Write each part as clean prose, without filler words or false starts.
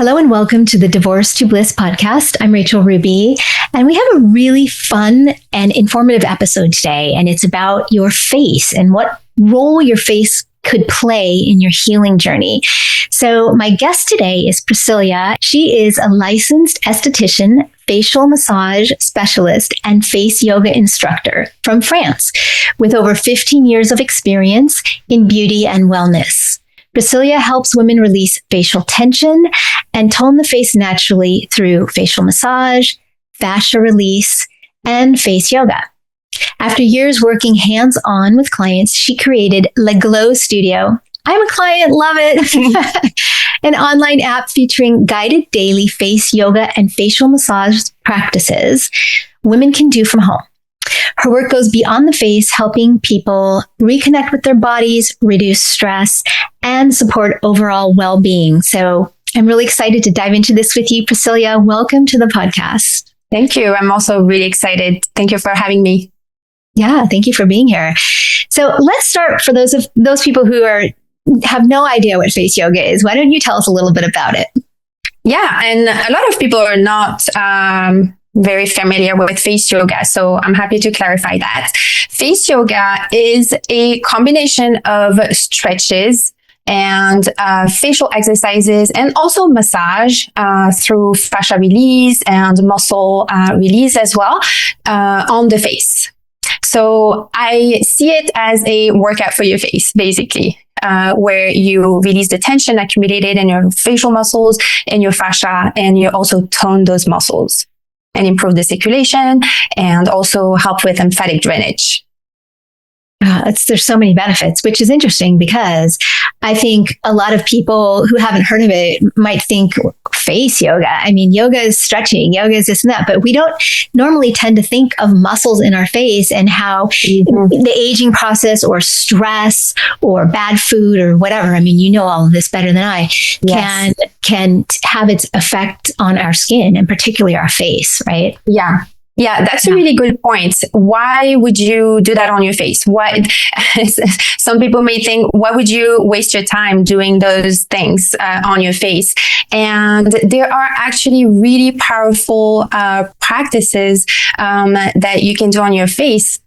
Hello and welcome to the Divorce to Bliss podcast. I'm Rachel Ruby, and we have a really fun and informative episode today, and it's about your face and what role your face could play in your healing journey. So my guest today is Priscilia. She is a licensed esthetician, facial massage specialist, and face yoga instructor from France with over 15 years of experience in beauty and wellness. Priscilia helps women release facial tension and tone the face naturally through facial massage, fascia release, and face yoga. After years working hands-on with clients, she created Le Glow Studio. I'm a client, love it. An online app featuring guided daily face yoga and facial massage practices women can do from home. Her work goes beyond the face, helping people reconnect with their bodies, reduce stress, and support overall well-being. So I'm really excited to dive into this with you, Priscilia. Welcome to the podcast. Thank you. I'm also really excited. Thank you for having me. Yeah, thank you for being here. So let's start for those people who have no idea what face yoga is. Why don't you tell us a little bit about it? Yeah, and a lot of people are not very familiar with face yoga, so I'm happy to clarify that. Face yoga is a combination of stretches and facial exercises and also massage through fascia release and muscle release as well on the face. So I see it as a workout for your face, basically, where you release the tension accumulated in your facial muscles and your fascia, and you also tone those muscles and improve the circulation and also help with lymphatic drainage. There's so many benefits, which is interesting because I think a lot of people who haven't heard of it might think face yoga. I mean, yoga is stretching, yoga is this and that, but we don't normally tend to think of muscles in our face and how the aging process or stress or bad food or whatever, I mean, you know all of this better than I, can have its effect on our skin and particularly our face, right? Yeah, that's a really good point. Why would you do that on your face? Some people may think, why would you waste your time doing those things on your face? And there are actually really powerful practices that you can do on your face.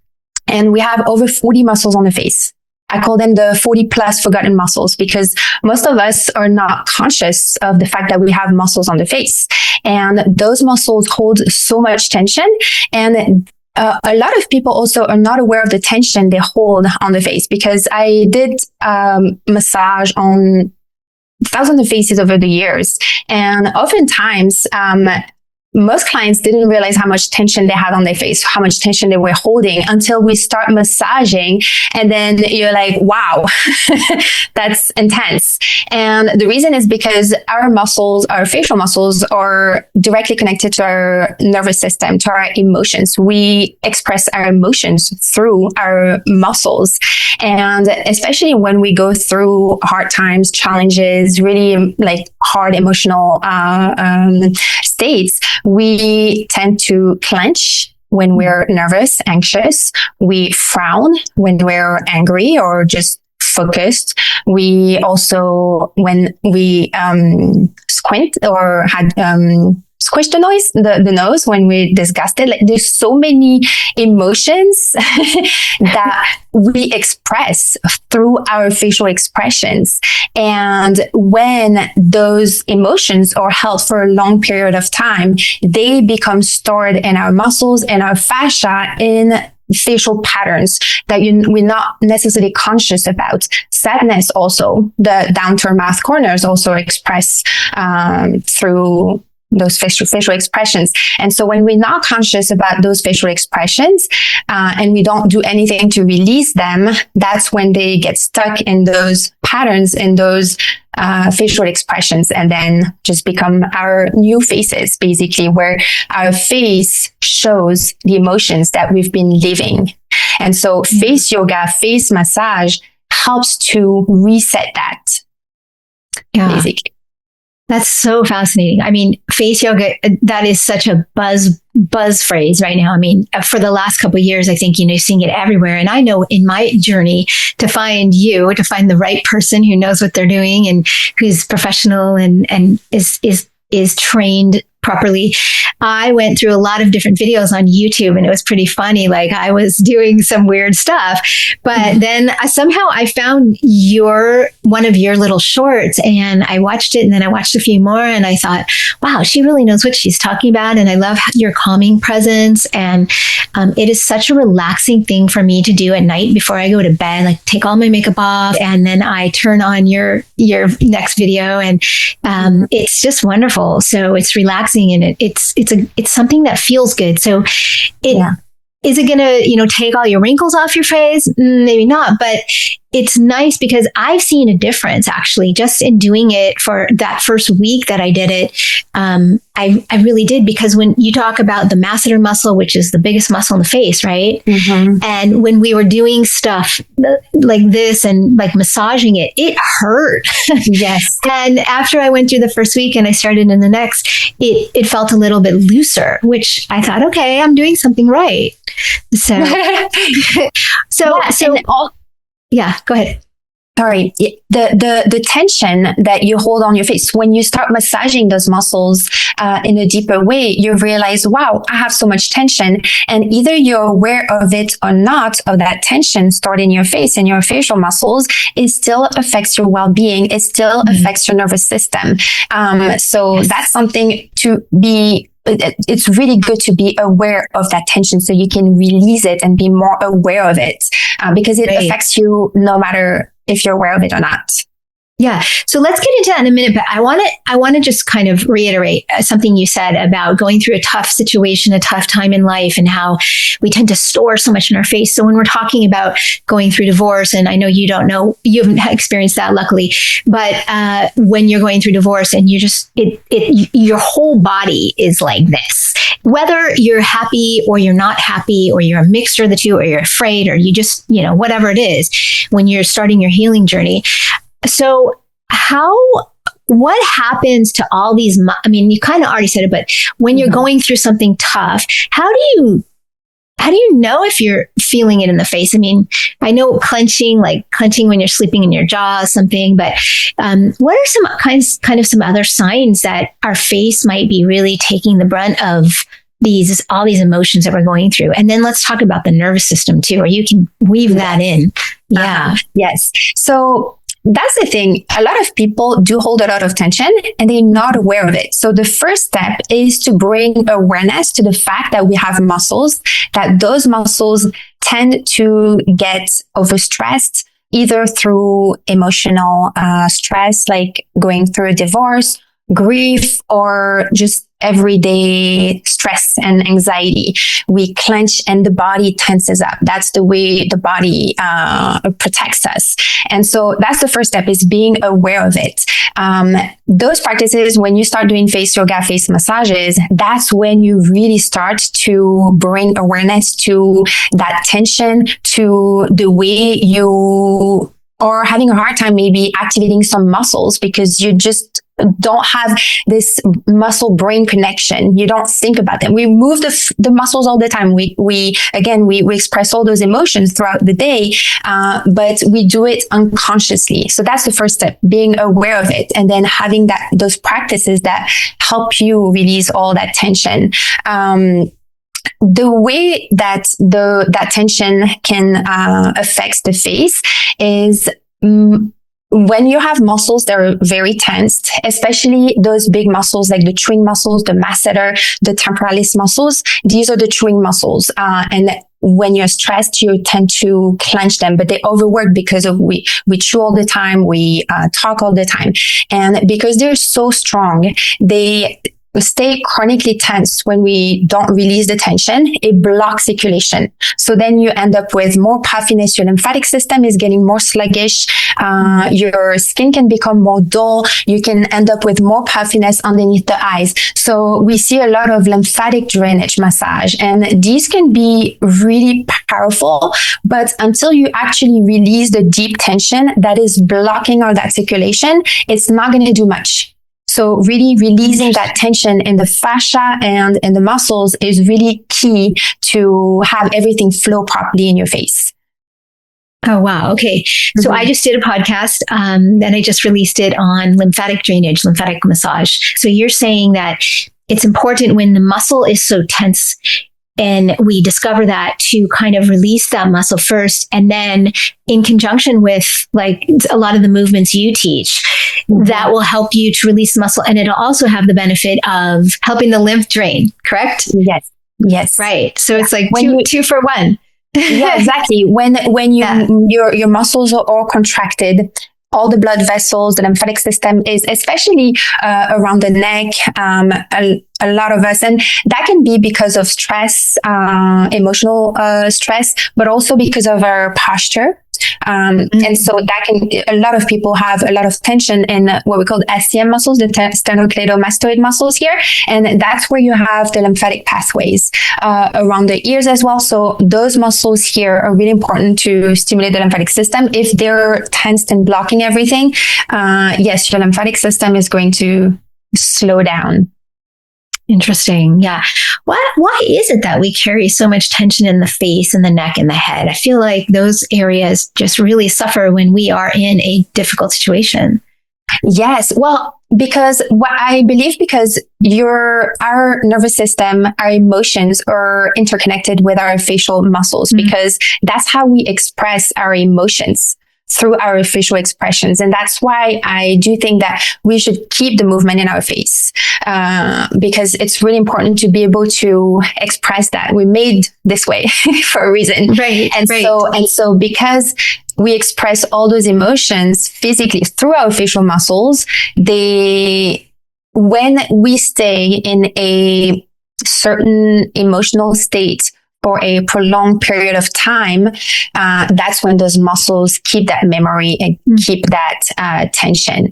And we have over 40 muscles on the face. I call them the 40 plus forgotten muscles because most of us are not conscious of the fact that we have muscles on the face. And those muscles hold so much tension. And a lot of people also are not aware of the tension they hold on the face because I did massage on thousands of faces over the years. And oftentimes, most clients didn't realize how much tension they had on their face, how much tension they were holding until we start massaging. And then you're like, wow, that's intense. And the reason is because our muscles, our facial muscles are directly connected to our nervous system, to our emotions. We express our emotions through our muscles. And especially when we go through hard times, challenges, really like hard emotional states, we tend to clench when we're nervous, anxious. We frown when we're angry or just focused. We also, when we squint or had squish the nose when we're disgusted. Like there's so many emotions that we express through our facial expressions. And when those emotions are held for a long period of time, they become stored in our muscles and our fascia in facial patterns that we're not necessarily conscious about. Sadness also, the downturn mouth corners also express through those facial expressions. And so when we're not conscious about those facial expressions and we don't do anything to release them, that's when they get stuck in those patterns, in those facial expressions, and then just become our new faces, basically, where our face shows the emotions that we've been living. And so face yoga, face massage helps to reset that, basically. That's so fascinating. I mean, face yoga, that is such a buzz phrase right now. I mean, for the last couple of years, I think, seeing it everywhere. And I know in my journey to find the right person who knows what they're doing and who's professional and is trained properly. I went through a lot of different videos on YouTube, and it was pretty funny. Like, I was doing some weird stuff, but then somehow I found one of your little shorts, and I watched it, and then I watched a few more, and I thought, wow, she really knows what she's talking about. And I love your calming presence. And it is such a relaxing thing for me to do at night before I go to bed, like take all my makeup off, and then I turn on your next video, and it's just wonderful. So it's relaxing, and it's something that feels good. So is it going to, take all your wrinkles off your face? Maybe not, but it's nice because I've seen a difference actually just in doing it for that first week that I did it. I really did, because when you talk about the masseter muscle, which is the biggest muscle in the face, right? Mm-hmm. And when we were doing stuff like this and like massaging it, it hurt. Yes. And after I went through the first week and I started in the next, it felt a little bit looser, which I thought, okay, I'm doing something right. So, yeah, go ahead. Sorry, the tension that you hold on your face, when you start massaging those muscles in a deeper way, you realize, wow, I have so much tension. And either you're aware of it or not, of that tension stored in your face and your facial muscles, it still affects your well-being. It still affects your nervous system. So that's something to be. It's really good to be aware of that tension so you can release it and be more aware of it, because it affects you no matter if you're aware of it or not. Yeah. So let's get into that in a minute, but I want to just kind of reiterate something you said about going through a tough situation, a tough time in life, and how we tend to store so much in our face. So when we're talking about going through divorce, and I know you haven't experienced that luckily, but when you're going through divorce and your whole body is like this, whether you're happy or you're not happy, or you're a mixture of the two, or you're afraid, or you just, whatever it is, when you're starting your healing journey. So what happens to all these, I mean, you kind of already said it, but when you're going through something tough, how do you know if you're feeling it in the face? I mean, I know clenching when you're sleeping in your jaw is something, but what are some kind of some other signs that our face might be really taking the brunt of all these emotions that we're going through? And then let's talk about the nervous system too, or you can weave that in. Yeah. Yes. So that's the thing. A lot of people do hold a lot of tension and they're not aware of it. So the first step is to bring awareness to the fact that we have muscles, that those muscles tend to get overstressed, either through emotional stress, like going through a divorce, grief, or just everyday stress and anxiety. We clench and the body tenses up. That's the way the body protects us. And so that's the first step, is being aware of it. Those practices, when you start doing face yoga, face massages, that's when you really start to bring awareness to that tension, to the way you are having a hard time maybe activating some muscles because you just don't have this muscle brain connection. You don't think about them. We move the muscles all the time. We express all those emotions throughout the day, but we do it unconsciously. So that's the first step, being aware of it, and then having those practices that help you release all that tension. The way that that tension can affect the face is when you have muscles that are very tensed, especially those big muscles like the chewing muscles, the masseter, the temporalis muscles. These are the chewing muscles, and when you're stressed, you tend to clench them, but they overwork because we chew all the time, we talk all the time, and because they're so strong, they stay chronically tense. When we don't release the tension, it blocks circulation. So then you end up with more puffiness. Your lymphatic system is getting more sluggish. Your skin can become more dull. You can end up with more puffiness underneath the eyes. So we see a lot of lymphatic drainage massage, and these can be really powerful, but until you actually release the deep tension that is blocking all that circulation, it's not going to do much. So really releasing that tension in the fascia and in the muscles is really key to have everything flow properly in your face. Oh, wow. Okay. So I just did a podcast, and I just released it on lymphatic drainage, lymphatic massage. So you're saying that it's important when the muscle is so tense, and we discover that, to kind of release that muscle first. And then in conjunction with like a lot of the movements you teach, that will help you to release muscle. And it'll also have the benefit of helping the lymph drain, correct? Yes. Yes. Right. So it's like when two for one. Yeah, exactly. When your muscles are all contracted, all the blood vessels, the lymphatic system is, especially around the neck, a lot of us, and that can be because of stress, emotional stress, but also because of our posture. And so that can, a lot of people have a lot of tension in what we call the SCM muscles, the sternocleidomastoid muscles here. And that's where you have the lymphatic pathways around the ears as well. So those muscles here are really important to stimulate the lymphatic system. If they're tensed and blocking everything, yes, your lymphatic system is going to slow down. Interesting. Yeah. Why is it that we carry so much tension in the face and the neck and the head? I feel like those areas just really suffer when we are in a difficult situation. Yes. Well, because our nervous system, our emotions are interconnected with our facial muscles, because that's how we express our emotions, through our facial expressions. And that's why I do think that we should keep the movement in our face, because it's really important to be able to express that. We're made this way for a reason. Right. So because we express all those emotions physically through our facial muscles, when we stay in a certain emotional state for a prolonged period of time, that's when those muscles keep that memory and keep that tension.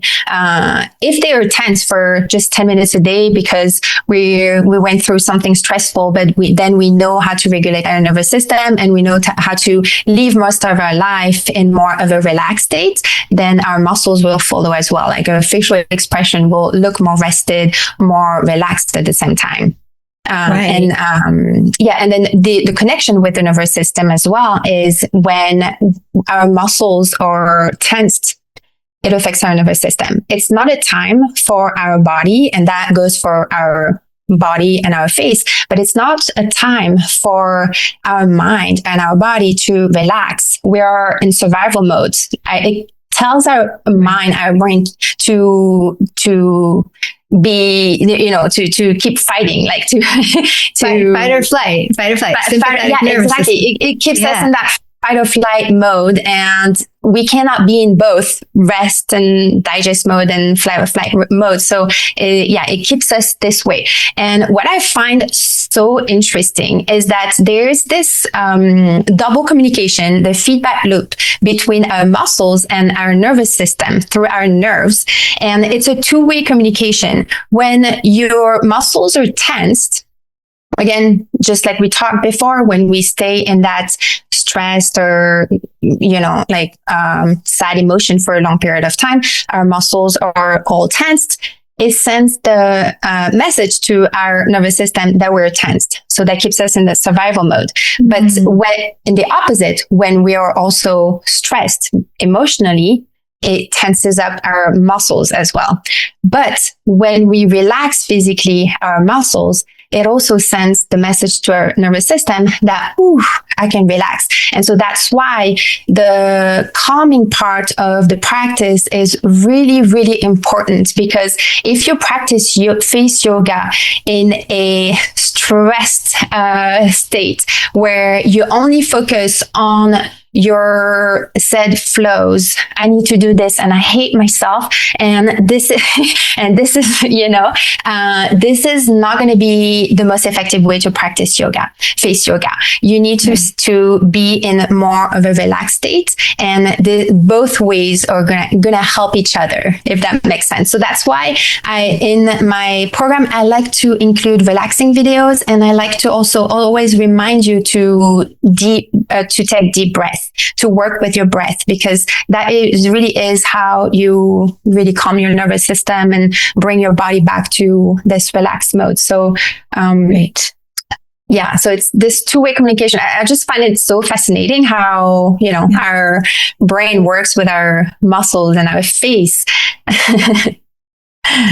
If they are tense for just 10 minutes a day because we went through something stressful, but then we know how to regulate our nervous system, and we know how to live most of our life in more of a relaxed state, then our muscles will follow as well. Like our facial expression will look more rested, more relaxed at the same time. Right. And then the connection with the nervous system as well is when our muscles are tensed, it affects our nervous system. It's not a time for our body, and that goes for our body and our face, but it's not a time for our mind and our body to relax. We are in survival mode. It tells our mind, our brain to be, to keep fighting, like to fight or flight. Yeah, exactly. It keeps us in that fight or flight mode, and we cannot be in both rest and digest mode and flight or flight mode. So it keeps us this way. And what I find so interesting is that there's this double communication, the feedback loop between our muscles and our nervous system through our nerves. And it's a two-way communication. When your muscles are tensed, again, just like we talked before, when we stay in that stressed or, sad emotion for a long period of time, our muscles are all tensed. It sends the message to our nervous system that we're tensed. So that keeps us in the survival mode. But in the opposite, when we are also stressed emotionally, it tenses up our muscles as well. But when we relax physically our muscles, it also sends the message to our nervous system that, I can relax. And so that's why the calming part of the practice is really, really important, because if you practice face yoga in a stressed state where you only focus on your said flows, I need to do this and I hate myself, and this is this is not going to be the most effective way to practice yoga, face yoga. You need to be in more of a relaxed state, and both ways are gonna help each other, if that makes sense. So that's why in my program I like to include relaxing videos, and I like to also always remind you to take deep breaths. breath, to work with your breath, because that really is how you really calm your nervous system and bring your body back to this relaxed mode. So, Right. Yeah. So it's this two-way communication. I just find it so fascinating how, our brain works with our muscles and our face.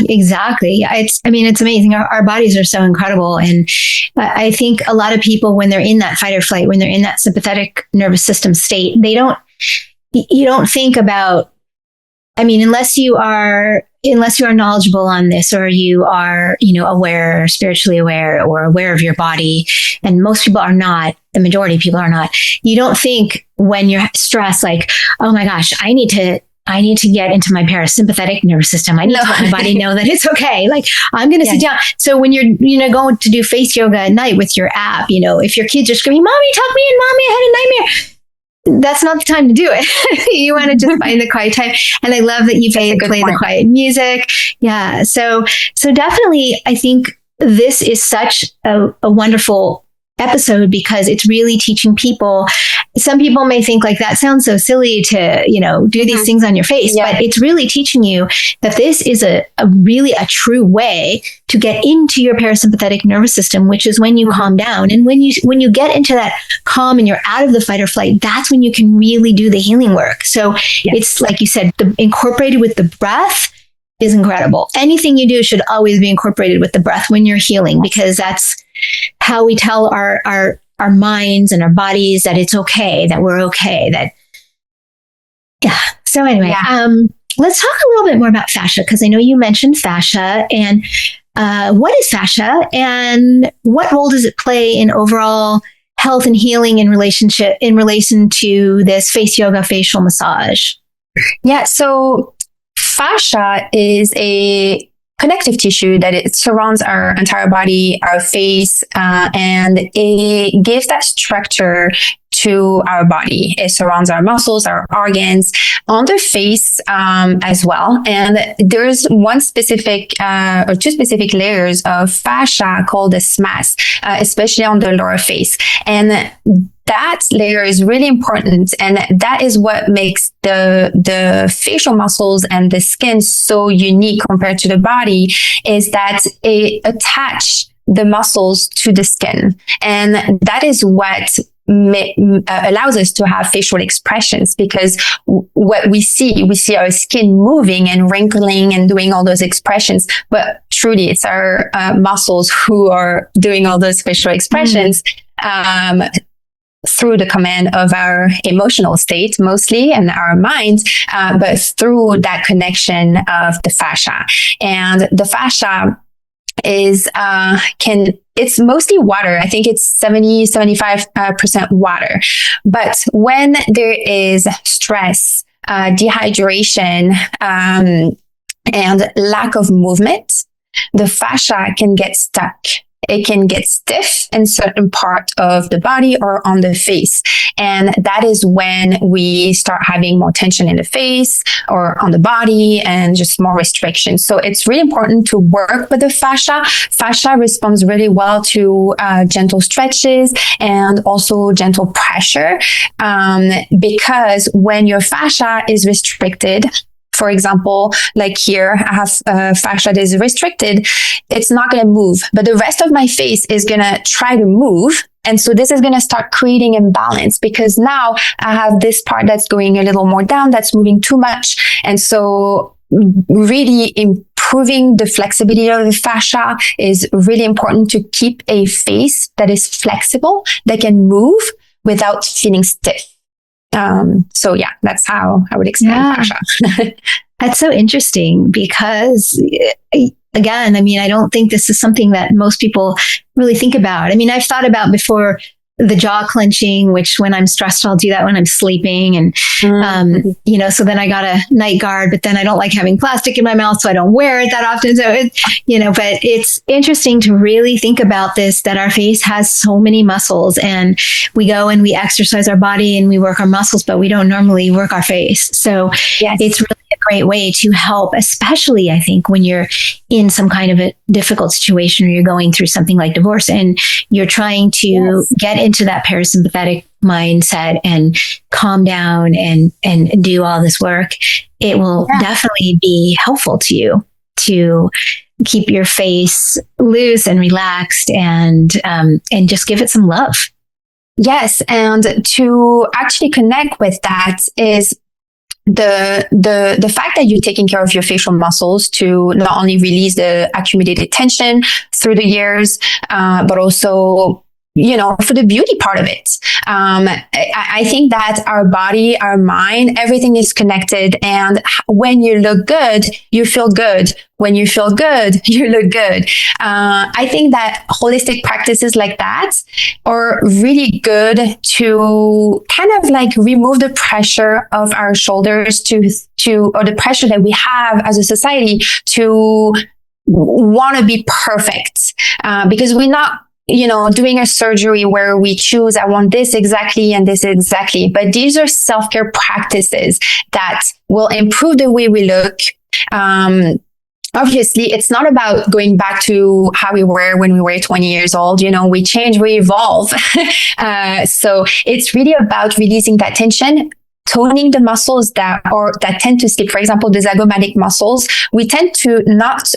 Exactly. Yeah, it's amazing. Our bodies are so incredible. And I think a lot of people, when they're in that fight or flight, when they're in that sympathetic nervous system state, you don't think about, unless you are knowledgeable on this, or you are, aware, spiritually aware, or aware of your body. And most people are not, the majority of people are not. You don't think when you're stressed, like, oh my gosh, I need to get into my parasympathetic nervous system. I need to let my body know that it's okay. Like, I'm going to sit down. So when you're, going to do face yoga at night with your app, if your kids are screaming, "Mommy, tuck me in, Mommy, I had a nightmare," that's not the time to do it. You want to just find the quiet time. And I love that you play the quiet music. Yeah. So definitely, I think this is such a wonderful episode, because it's really teaching people. Some people may think like, that sounds so silly to, do these things on your face, but it's really teaching you that this is a really true way to get into your parasympathetic nervous system, which is when you calm down. And when you get into that calm and you're out of the fight or flight, that's when you can really do the healing work. So it's like you said, incorporated with the breath is incredible. Anything you do should always be incorporated with the breath when you're healing, because that's how we tell our minds and our bodies that it's okay, that we're okay, So anyway, let's talk a little bit more about fascia, because I know you mentioned fascia. And what is fascia, and what role does it play in overall health and healing in relation to this face yoga, facial massage? Yeah. So fascia is a connective tissue that it surrounds our entire body, our face, and it gives that structure to our body. It surrounds our muscles, our organs, on the face as well. And there's one specific or two specific layers of fascia called the SMAS, especially on the lower face. And that layer is really important, and that is what makes the facial muscles and the skin so unique compared to the body, is that it attach the muscles to the skin, and that is what allows us to have facial expressions, because what we see our skin moving and wrinkling and doing all those expressions, but truly it's our muscles who are doing all those facial expressions. Through the command of our emotional state mostly, and our minds, but through that connection of the fascia. And the fascia is, it's mostly water. I think it's 75% water. But when there is stress, dehydration, and lack of movement, the fascia can get stuck. It can get stiff in certain part of the body or on the face. And that is when we start having more tension in the face or on the body, and just more restrictions. So it's really important to work with the fascia. Fascia responds really well to gentle stretches and also gentle pressure. Because when your fascia is restricted, for example, like here, I have fascia that is restricted. It's not going to move, but the rest of my face is going to try to move. And so this is going to start creating imbalance, because now I have this part that's going a little more down, that's moving too much. And so really improving the flexibility of the fascia is really important to keep a face that is flexible, that can move without feeling stiff. So yeah, that's how I would explain fascia. That's so interesting, because again, I don't think this is something that most people really think about. I've thought about before the jaw clenching, which when I'm stressed, I'll do that when I'm sleeping. And, so then I got a night guard, but then I don't like having plastic in my mouth, so I don't wear it that often. So but it's interesting to really think about this, that our face has so many muscles, and we go and we exercise our body and we work our muscles, but we don't normally work our face. So it's really a great way to help, especially I think when you're in some kind of a difficult situation, or you're going through something like divorce and you're trying to get into that parasympathetic mindset and calm down and do all this work, it will definitely be helpful to you to keep your face loose and relaxed and just give it some love. Yes. And to actually connect with that is the fact that you're taking care of your facial muscles to not only release the accumulated tension through the years, but also, for the beauty part of it. I think that our body, our mind, everything is connected. And when you look good, you feel good. When you feel good, you look good. I think that holistic practices like that are really good to kind of like remove the pressure of our shoulders or the pressure that we have as a society to want to be perfect. Because we're not doing a surgery where we choose, I want this exactly and this exactly. But these are self-care practices that will improve the way we look. Obviously, it's not about going back to how we were when we were 20 years old. We change, we evolve. So it's really about releasing that tension, toning the muscles that tend to slip. For example, the zygomatic muscles, we tend to not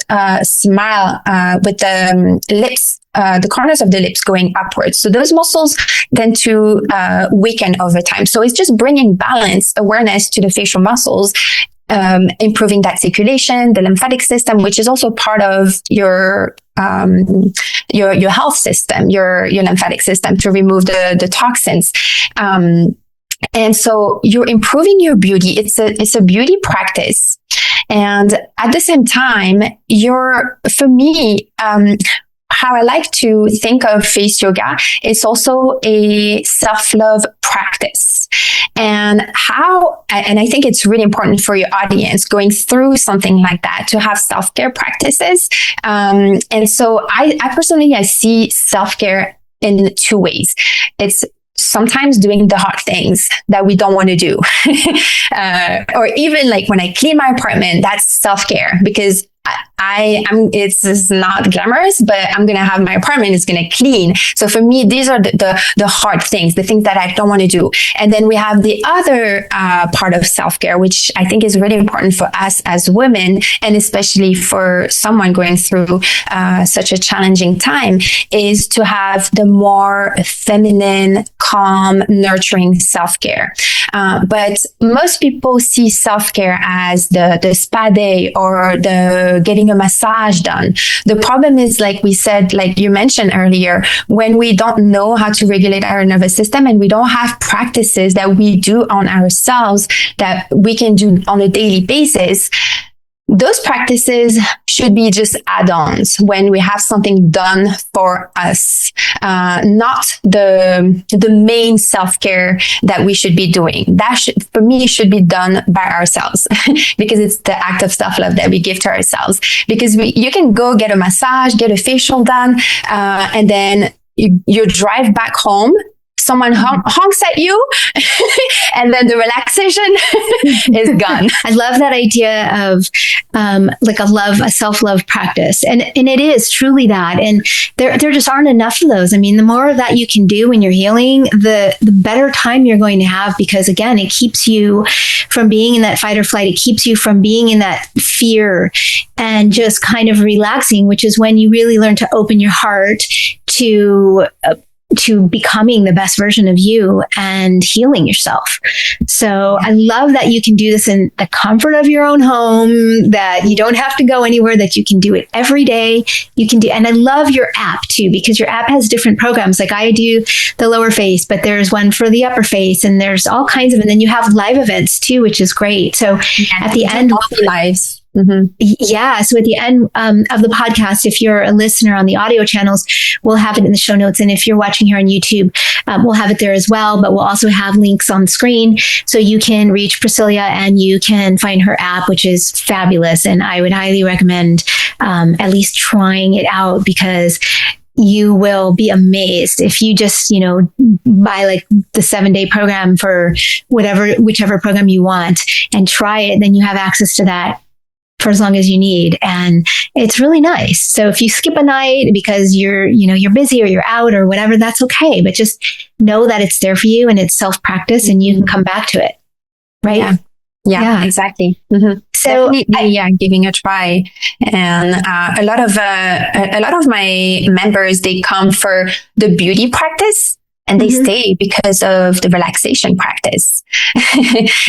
smile with the lips, the corners of the lips going upwards. So those muscles tend to weaken over time. So it's just bringing balance, awareness to the facial muscles, improving that circulation, the lymphatic system, which is also part of your health system, your lymphatic system, to remove the toxins. And so you're improving your beauty. It's a beauty practice. And at the same time, for me, how I like to think of face yoga, it's also a self-love practice. And I think it's really important for your audience going through something like that to have self-care practices. And so I personally, I see self-care in two ways. It's sometimes doing the hard things that we don't want to do. Or even like when I clean my apartment, that's self-care, because it's not glamorous, but I'm going to have my apartment is going to clean. So for me, these are the hard things, the things that I don't want to do. And then we have the other part of self-care, which I think is really important for us as women, and especially for someone going through such a challenging time, is to have the more feminine, calm, nurturing self-care. But most people see self-care as the spa day or the getting a massage done. The problem is, like we said, like you mentioned earlier, when we don't know how to regulate our nervous system and we don't have practices that we do on ourselves that we can do on a daily basis, those practices should be just add-ons when we have something done for us, not the main self-care that we should be doing. That for me, should be done by ourselves because it's the act of self-love that we give to ourselves. Because you can go get a massage, get a facial done, and then you drive back home. Someone honks at you and then the relaxation is gone. I love that idea of like a self-love practice. And it is truly that. And there just aren't enough of those. I mean, the more that you can do when you're healing, the better time you're going to have, because again, it keeps you from being in that fight or flight. It keeps you from being in that fear and just kind of relaxing, which is when you really learn to open your heart to becoming the best version of you and healing yourself. So I love that you can do this in the comfort of your own home, that you don't have to go anywhere, that you can do it every day. You can do, and I love your app too, because your app has different programs. Like I do the lower face, but there's one for the upper face, and there's all kinds of, and then you have live events too, which is great. So at the end, lives. Mm-hmm. Yeah. So at the end of the podcast, if you're a listener on the audio channels, we'll have it in the show notes. And if you're watching here on YouTube, we'll have it there as well. But we'll also have links on the screen so you can reach Priscilia and you can find her app, which is fabulous. And I would highly recommend at least trying it out, because you will be amazed if you just, buy like the 7-day program for whichever program you want and try it. Then you have access to that for as long as you need. And it's really nice. So if you skip a night because you're busy or you're out or whatever, that's okay. But just know that it's there for you and it's self-practice and you can come back to it. Right? Yeah, exactly. Mm-hmm. So definitely, giving a try. And a lot of my members, they come for the beauty practice. And they stay because of the relaxation practice.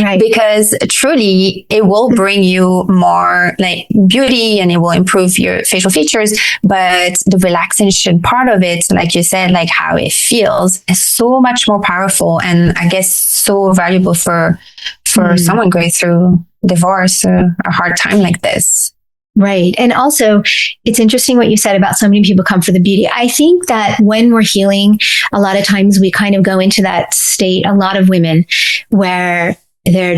Right. Because truly it will bring you more like beauty and it will improve your facial features. But the relaxation part of it, like you said, like how it feels is so much more powerful and I guess so valuable for someone going through divorce or a hard time like this. Right. And also, it's interesting what you said about so many people come for the beauty. I think that when we're healing, a lot of times we kind of go into that state, a lot of women, where they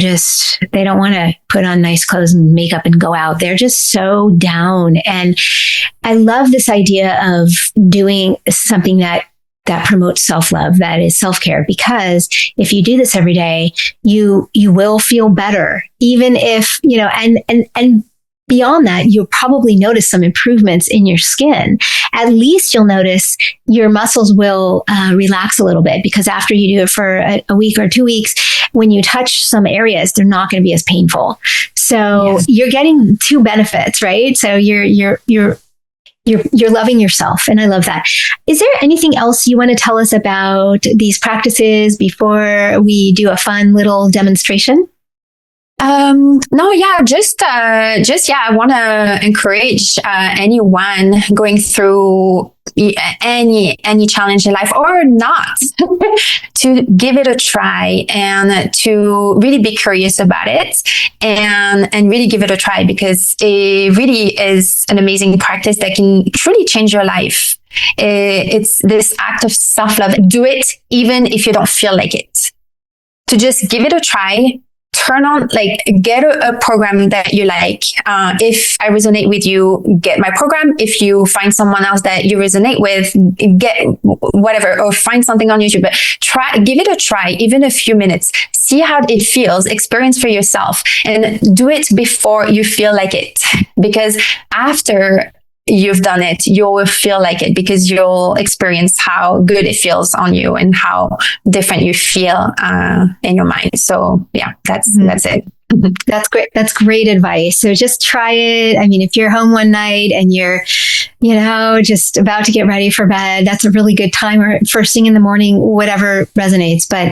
don't want to put on nice clothes and makeup and go out. They're just so down. And I love this idea of doing something that promotes self-love, that is self-care, because if you do this every day, you will feel better, even if, and beyond that, you'll probably notice some improvements in your skin. At least you'll notice your muscles will relax a little bit, because after you do it for a week or 2 weeks, when you touch some areas, they're not going to be as painful. So you're getting two benefits, right? So you're loving yourself. And I love that. Is there anything else you want to tell us about these practices before we do a fun little demonstration? No, I want to encourage anyone going through any challenge in life or not to give it a try and to really be curious about it and really give it a try, because it really is an amazing practice that can truly change your life. It's this act of self-love. Do it even if you don't feel like it. To just give it a try. Get a program that you like. If I resonate with you, get my program. If you find someone else that you resonate with, get whatever, or find something on YouTube, but give it a try, even a few minutes. See how it feels, experience for yourself, and do it before you feel like it. Because after you've done it, you'll feel like it, because you'll experience how good it feels on you and how different you feel in your mind. So that's it. That's great. That's great advice. So just try it. I mean, if you're home one night and you're, just about to get ready for bed, that's a really good time, or first thing in the morning, whatever resonates. But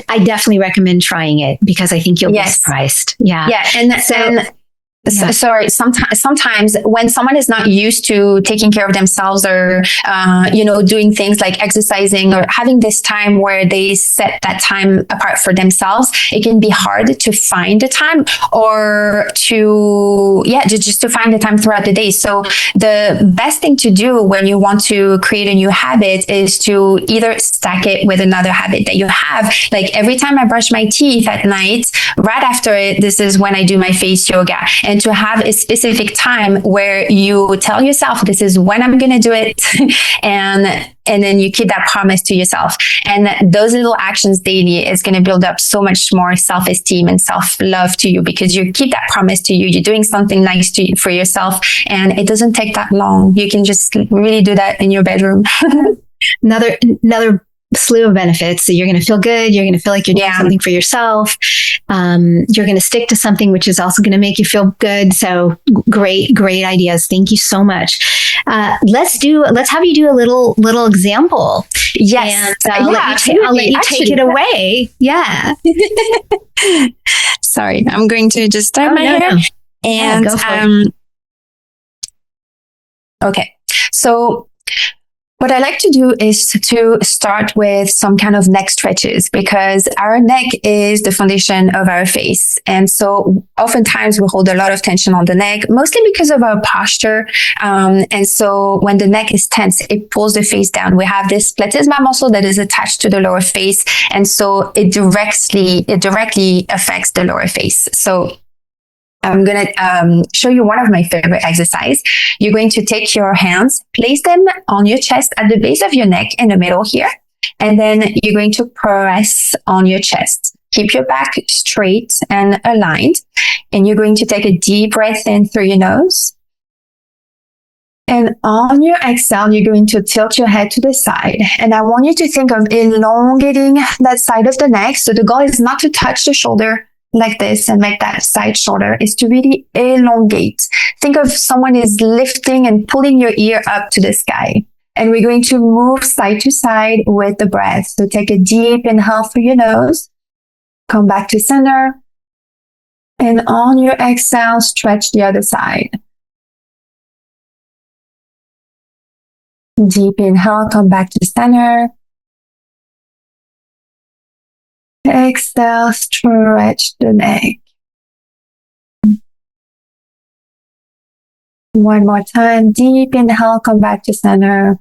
I definitely recommend trying it, because I think you'll be surprised. Yeah. Yeah. Sorry. Sometimes when someone is not used to taking care of themselves or, doing things like exercising or having this time where they set that time apart for themselves, it can be hard to find the time or just to find the time throughout the day. So the best thing to do when you want to create a new habit is to either stack it with another habit that you have. Like every time I brush my teeth at night, right after it, this is when I do my face yoga. And to have a specific time where you tell yourself, this is when I'm going to do it. and then you keep that promise to yourself. And those little actions daily is going to build up so much more self-esteem and self-love to you, because you keep that promise to you. You're doing something nice for yourself, and it doesn't take that long. You can just really do that in your bedroom. Another slew of benefits. So you're going to feel good. You're going to feel like you're doing something for yourself. You're going to stick to something, which is also going to make you feel good. So great ideas. Thank you so much. Let's have you do a little example. Yes. And I'll let you take it away. Yeah. Sorry, I'm going to just start my hair. No. And go for it. Okay. So what I like to do is to start with some kind of neck stretches, because our neck is the foundation of our face. And so oftentimes we hold a lot of tension on the neck, mostly because of our posture. And so when the neck is tense, it pulls the face down. We have this platysma muscle that is attached to the lower face. And so it directly affects the lower face. So I'm going to show you one of my favorite exercises. You're going to take your hands, place them on your chest at the base of your neck in the middle here. And then you're going to press on your chest. Keep your back straight and aligned. And you're going to take a deep breath in through your nose. And on your exhale, you're going to tilt your head to the side. And I want you to think of elongating that side of the neck. So the goal is not to touch the shoulder like this and make that side shoulder. It's to really elongate. Think of someone is lifting and pulling your ear up to the sky. And we're going to move side to side with the breath. So take a deep inhale through your nose. Come back to center. And on your exhale, stretch the other side. Deep inhale, come back to center. Exhale, stretch the neck. One more time. Deep inhale, come back to center.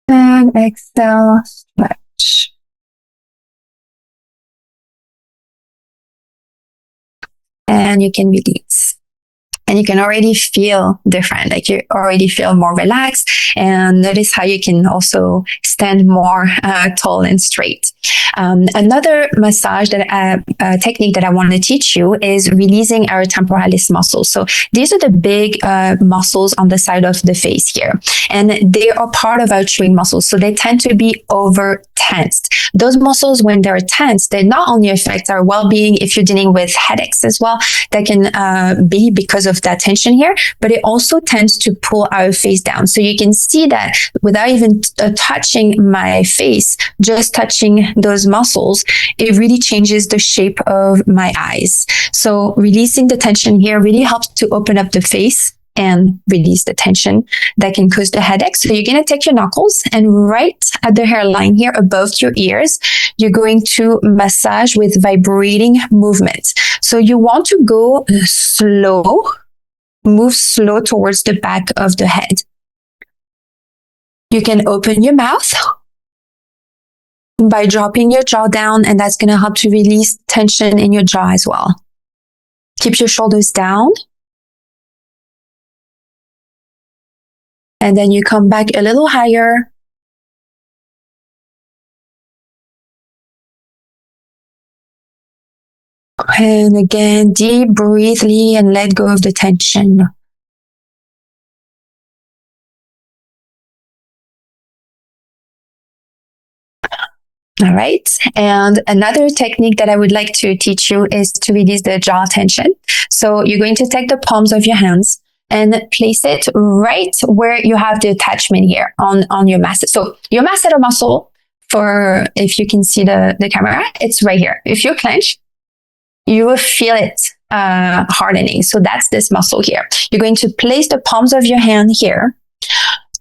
And exhale, stretch. And you can release. And you can already feel different, like you already feel more relaxed. And notice how you can also stand more tall and straight. Another massage technique that I want to teach you is releasing our temporalis muscles. So these are the big muscles on the side of the face here, and they are part of our chewing muscles. So they tend to be over tensed. Those muscles, when they're tense, they not only affect our well-being if you're dealing with headaches as well, that can be because of that tension here, but it also tends to pull our face down. So you can see that without even touching my face, just touching those muscles, it really changes the shape of my eyes. So releasing the tension here really helps to open up the face and release the tension that can cause the headache. So you're going to take your knuckles and right at the hairline here above your ears, you're going to massage with vibrating movements. So you want to go slow, move slow towards the back of the head. You can open your mouth by dropping your jaw down, and that's going to help to release tension in your jaw as well. Keep your shoulders down. And then you come back a little higher. And again, deep breathe and let go of the tension. All right. And another technique that I would like to teach you is to release the jaw tension. So you're going to take the palms of your hands and place it right where you have the attachment here on your masseter. So your masseter muscle, for if you can see the camera, it's right here. If you clench, you will feel it hardening. So that's this muscle here. You're going to place the palms of your hand here,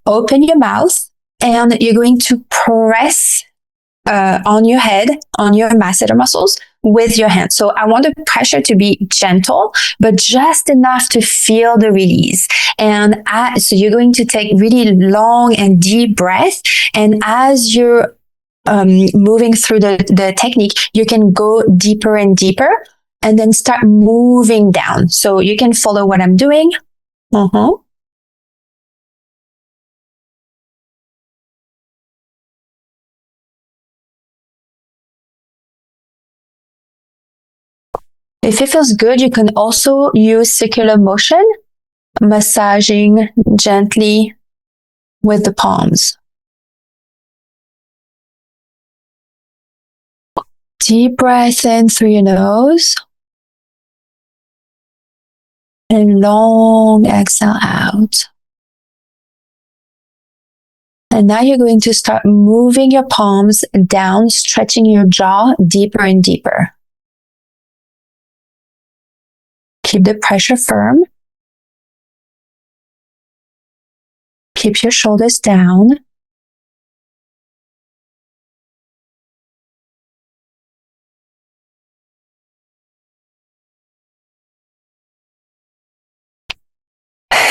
open your mouth, and you're going to press on your head, on your masseter muscles with your hand. So I want the pressure to be gentle, but just enough to feel the release. And so you're going to take really long and deep breath. And as you're moving through the technique, you can go deeper and deeper and then start moving down. So you can follow what I'm doing. If it feels good, you can also use circular motion, massaging gently with the palms. Deep breath in through your nose and long exhale out. And now you're going to start moving your palms down, stretching your jaw deeper and deeper. Keep the pressure firm. Keep your shoulders down.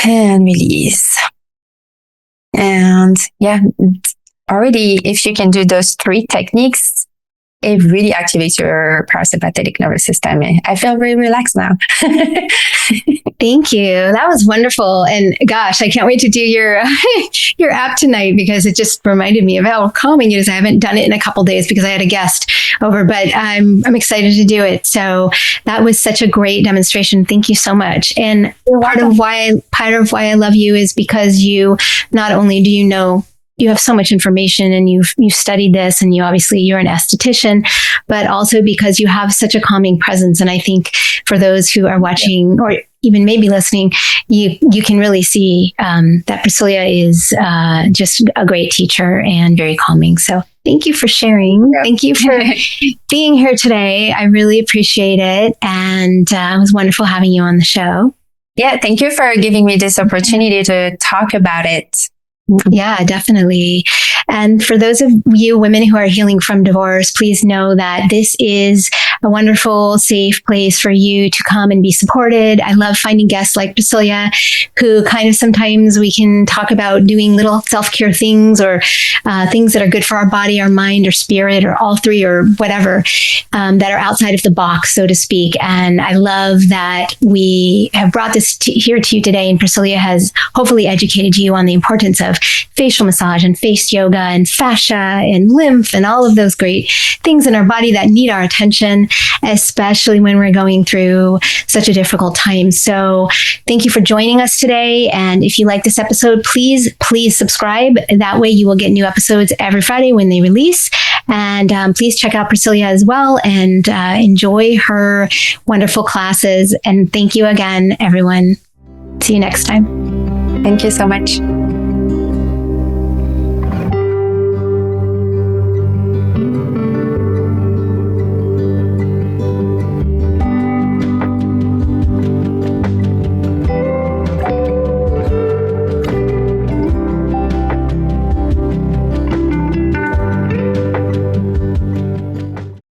And release. And yeah, already if you can do those 3 techniques, it really activates your parasympathetic nervous system. I feel really relaxed now. Thank you. That was wonderful. And gosh, I can't wait to do your your app tonight, because it just reminded me of how calming it is. I haven't done it in a couple of days because I had a guest over, but I'm excited to do it. So that was such a great demonstration. Thank you so much. And part of why I love you is because you, not only do you know, you have so much information and you've studied this, and you're an esthetician, but also because you have such a calming presence. And I think for those who are watching or even maybe listening, you can really see that Priscilia is just a great teacher and very calming. So thank you for sharing. Yeah. Thank you for being here today. I really appreciate it. And it was wonderful having you on the show. Yeah, thank you for giving me this opportunity to talk about it. Yeah, definitely. And for those of you women who are healing from divorce, please know that this is a wonderful, safe place for you to come and be supported. I love finding guests like Priscilia, who kind of sometimes we can talk about doing little self-care things, or things that are good for our body, our mind, or spirit, or all three, or whatever, that are outside of the box, so to speak. And I love that we have brought this here to you today, and Priscilia has hopefully educated you on the importance of facial massage and face yoga and fascia and lymph and all of those great things in our body that need our attention, especially when we're going through such a difficult time. So thank you for joining us today. And if you like this episode, please subscribe. That way you will get new episodes every Friday when they release. And please check out Priscilia as well, and enjoy her wonderful classes. And thank you again, everyone. See you next time. Thank you so much.